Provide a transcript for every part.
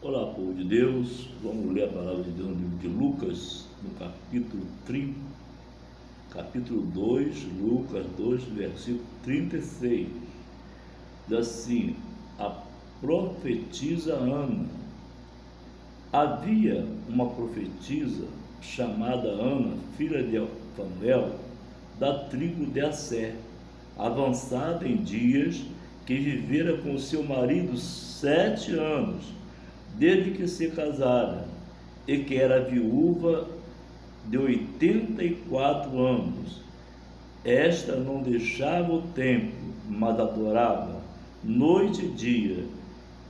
Olá, povo de Deus, vamos ler a palavra de Deus no livro de Lucas, no capítulo 2, Lucas 2, versículo 36. Diz assim: a profetisa Ana. Havia uma profetisa chamada Ana, filha de Fanuel, da tribo de Asser, avançada em dias, que vivera com seu marido 7 anos, desde que se casara, e que era viúva de 84 anos. Esta não deixava o templo, mas adorava noite e dia,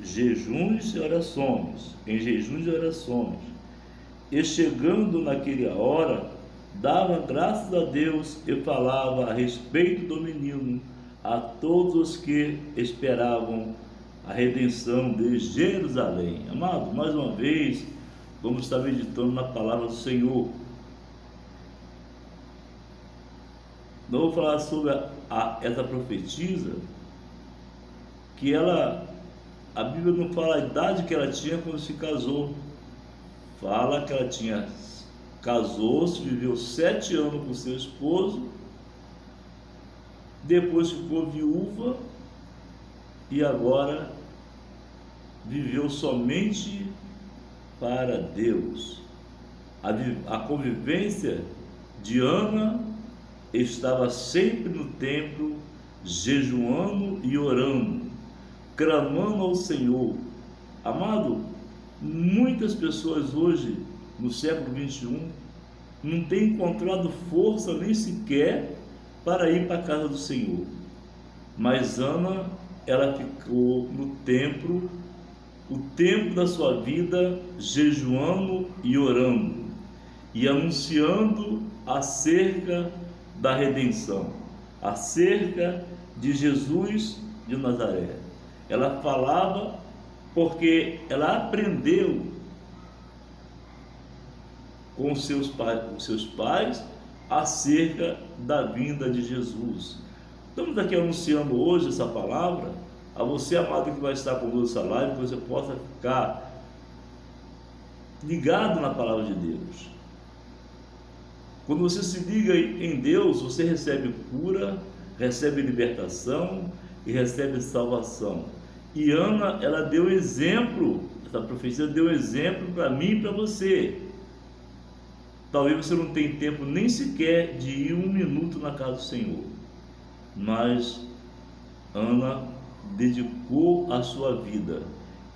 em jejuns e orações. E chegando naquela hora, dava graças a Deus e falava a respeito do menino a todos os que esperavam a redenção de Jerusalém. Amado, mais uma vez, vamos estar meditando na palavra do Senhor. Nós vamos falar sobre essa profetisa, que a Bíblia não fala a idade que ela tinha quando se casou. Fala que ela casou-se, viveu 7 anos com seu esposo, depois ficou viúva e agora viveu somente para Deus. A convivência de Ana estava sempre no templo, jejuando e orando, clamando ao Senhor. Amado, muitas pessoas hoje, no século 21, não têm encontrado força nem sequer para ir para a casa do Senhor. Mas Ana, ela ficou no templo, o tempo da sua vida, jejuando e orando, e anunciando acerca da redenção, acerca de Jesus de Nazaré. Ela falava porque ela aprendeu com os seus pais acerca da vinda de Jesus. Estamos aqui anunciando hoje essa palavra a você, amado, que vai estar conosco nessa live, que você possa ficar ligado na palavra de Deus. Quando você se liga em Deus, você recebe cura, recebe libertação e recebe salvação. E Ana, ela deu exemplo, essa profecia deu exemplo para mim e para você. Talvez você não tenha tempo nem sequer de ir 1 minuto na casa do Senhor, mas Ana dedicou a sua vida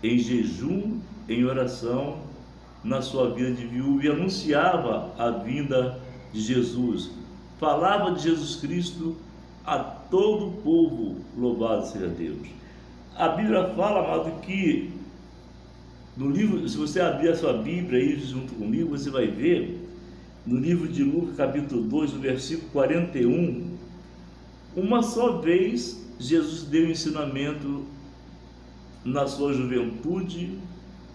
em jejum, em oração, na sua vida de viúva, e anunciava a vinda de Jesus, falava de Jesus Cristo a todo o povo. Louvado seja Deus. A Bíblia fala, amado, que no livro, se você abrir a sua Bíblia aí junto comigo, você vai ver no livro de Lucas, capítulo 2, no versículo 41, uma só vez Jesus deu ensinamento na sua juventude,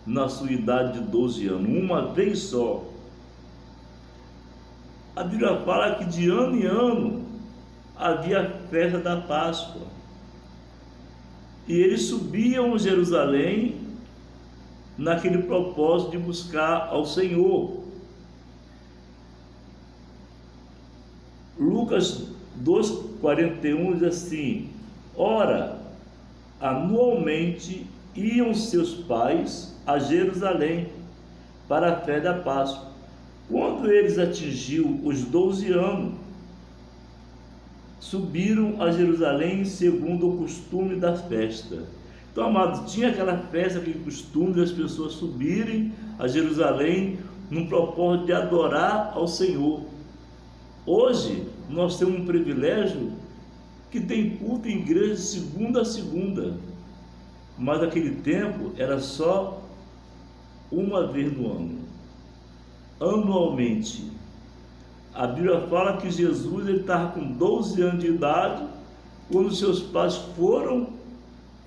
na sua idade de 12 anos, uma vez só. A Bíblia fala que de ano em ano havia a festa da Páscoa, e eles subiam a Jerusalém naquele propósito de buscar ao Senhor. Lucas 2,41 diz assim: ora, anualmente iam seus pais a Jerusalém para a festa da Páscoa. Quando eles atingiu os 12 anos, subiram a Jerusalém segundo o costume da festa. Então, amado, tinha aquela festa, aquele costume das pessoas subirem a Jerusalém num propósito de adorar ao Senhor. Hoje nós temos um privilégio que tem culto em igreja de segunda a segunda, mas naquele tempo era só uma vez no ano, anualmente. A Bíblia fala que Jesus estava com 12 anos de idade quando seus pais foram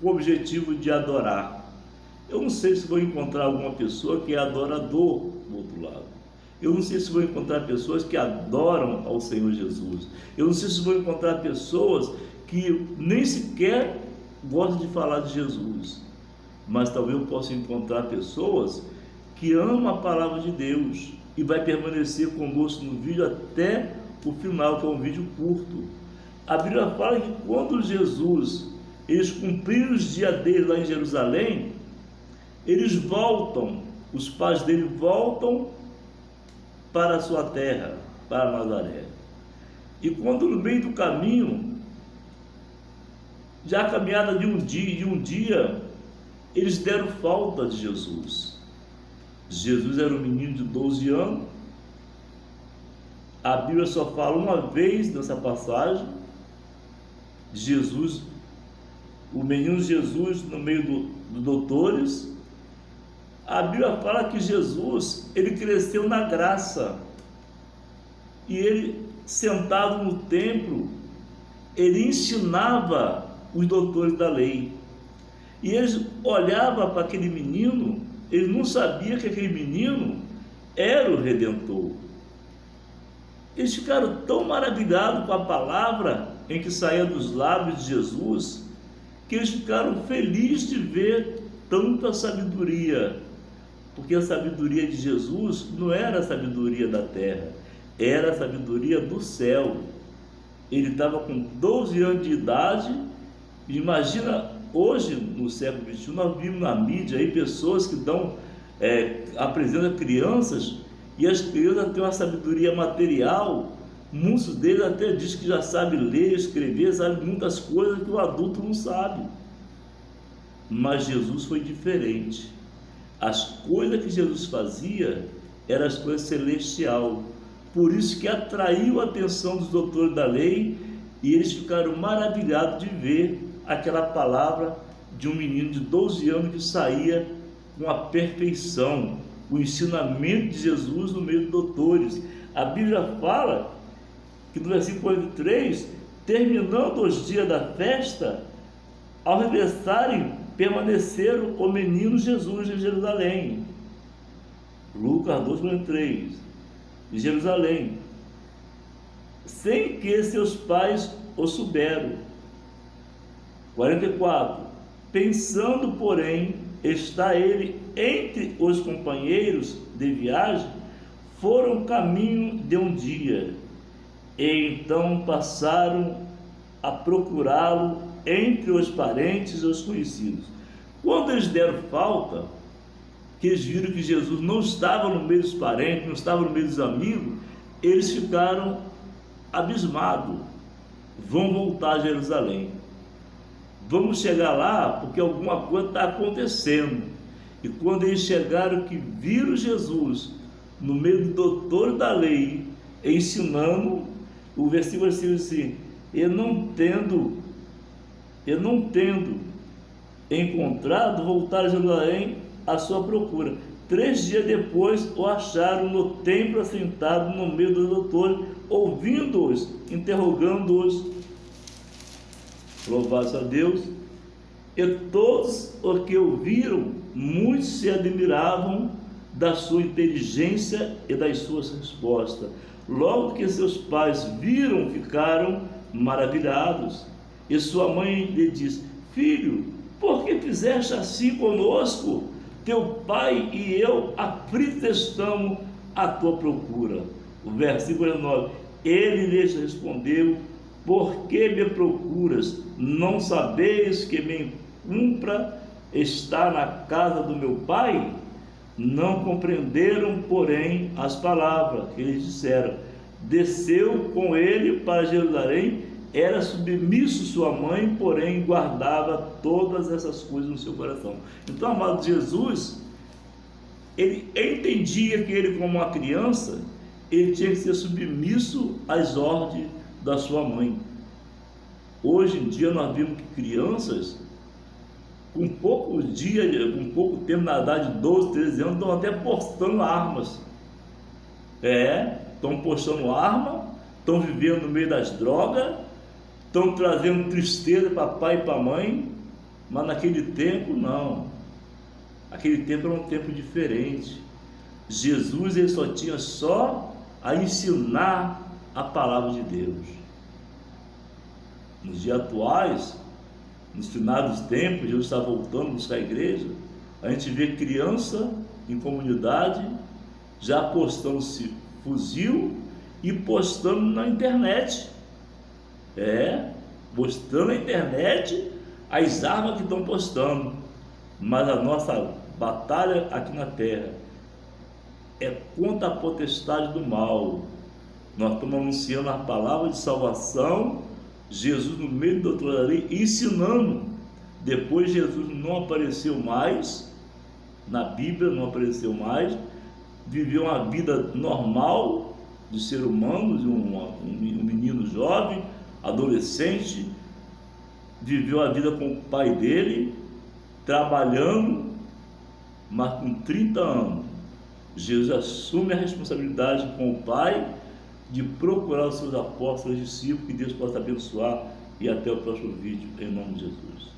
com o objetivo de adorar. Eu não sei se vou encontrar alguma pessoa que é adorador do outro lado. Eu não sei se vou encontrar pessoas que adoram ao Senhor Jesus. Eu não sei se vou encontrar pessoas que nem sequer gostam de falar de Jesus. mas talvez eu possa encontrar pessoas que amam a palavra de Deus e vai permanecer conosco no vídeo até o final, que é um vídeo curto. A Bíblia fala que quando Jesus, eles cumpriram os dias dele lá em Jerusalém, eles voltam, os pais dele voltam para a sua terra, para Nazaré. E quando no meio do caminho, já a caminhada de um dia, eles deram falta de Jesus. Jesus era um menino de 12 anos. A Bíblia só fala uma vez nessa passagem. Jesus, o menino Jesus no meio dos doutores. A Bíblia fala que Jesus, ele cresceu na graça. E ele, sentado no templo, ele ensinava os doutores da lei. E eles olhavam para aquele menino, eles não sabiam que aquele menino era o Redentor. Eles ficaram tão maravilhados com a palavra em que saía dos lábios de Jesus, que eles ficaram felizes de ver tanta sabedoria, porque a sabedoria de Jesus não era a sabedoria da terra, era a sabedoria do céu. Ele estava com 12 anos de idade. Imagina, hoje no século XXI, nós vimos na mídia aí pessoas que apresentam crianças, e as crianças têm uma sabedoria material. Muitos deles até dizem que já sabem ler, escrever, sabem muitas coisas que o adulto não sabe. Mas Jesus foi diferente. As coisas que Jesus fazia eram as coisas celestiais. Por isso que atraiu a atenção dos doutores da lei, e eles ficaram maravilhados de ver aquela palavra de um menino de 12 anos que saía com a perfeição, o ensinamento de Jesus no meio dos doutores. A Bíblia fala que no versículo 43, terminando os dias da festa, ao regressarem, permaneceram o menino Jesus em Jerusalém. Lucas 2:43, em Jerusalém, sem que seus pais o souberam. 44, pensando, porém, está ele entre os companheiros de viagem, foram caminho de um dia, e então passaram a procurá-lo entre os parentes e os conhecidos. Quando eles deram falta, que eles viram que Jesus não estava no meio dos parentes, não estava no meio dos amigos, eles ficaram abismados. Vão voltar a Jerusalém. Vamos chegar lá porque alguma coisa está acontecendo. E quando eles chegaram, que viram Jesus no meio do doutor da lei, ensinando, o versículo diz assim: e não tendo encontrado, voltaram a Jerusalém à sua procura. 3 dias depois o acharam no templo assentado no meio dos doutores, ouvindo-os, interrogando-os. Louvado a Deus. E todos os que o viram, muitos se admiravam da sua inteligência e das suas respostas. Logo que seus pais viram, ficaram maravilhados. E sua mãe lhe disse: filho, por que fizeste assim conosco? Teu pai e eu aflitos estamos à tua procura. O versículo 9, ele lhes respondeu: por que me procuras? Não sabeis que me cumpra estar na casa do meu pai? Não compreenderam, porém, as palavras que eles disseram. Desceu com ele para Jerusalém, era submisso sua mãe, porém guardava todas essas coisas no seu coração. Então, amado, Jesus, ele entendia que ele, como uma criança, ele tinha que ser submisso às ordens da sua mãe. Hoje em dia nós vemos que crianças, com pouco tempo, na idade de 12, 13 anos, estão até postando armas. Estão postando arma, estão vivendo no meio das drogas, estão trazendo tristeza para pai e para mãe. Mas naquele tempo não. Aquele tempo era um tempo diferente. Jesus, ele só tinha a ensinar a palavra de Deus. Nos dias atuais, nos finais dos tempos, Jesus está voltando a buscar a igreja, a gente vê criança em comunidade já postando-se fuzil e postando na internet. Postando na internet as armas que estão postando. Mas a nossa batalha aqui na terra é contra a potestade do mal. Nós estamos anunciando a palavra de salvação, Jesus no meio da doutrina ali, ensinando. Depois Jesus não apareceu mais, na Bíblia não apareceu mais, viveu uma vida normal de ser humano, de um menino jovem, adolescente, viveu a vida com o pai dele, trabalhando, mas com 30 anos, Jesus assume a responsabilidade com o pai de procurar os seus apóstolos, discípulos, que Deus possa abençoar, e até o próximo vídeo, em nome de Jesus.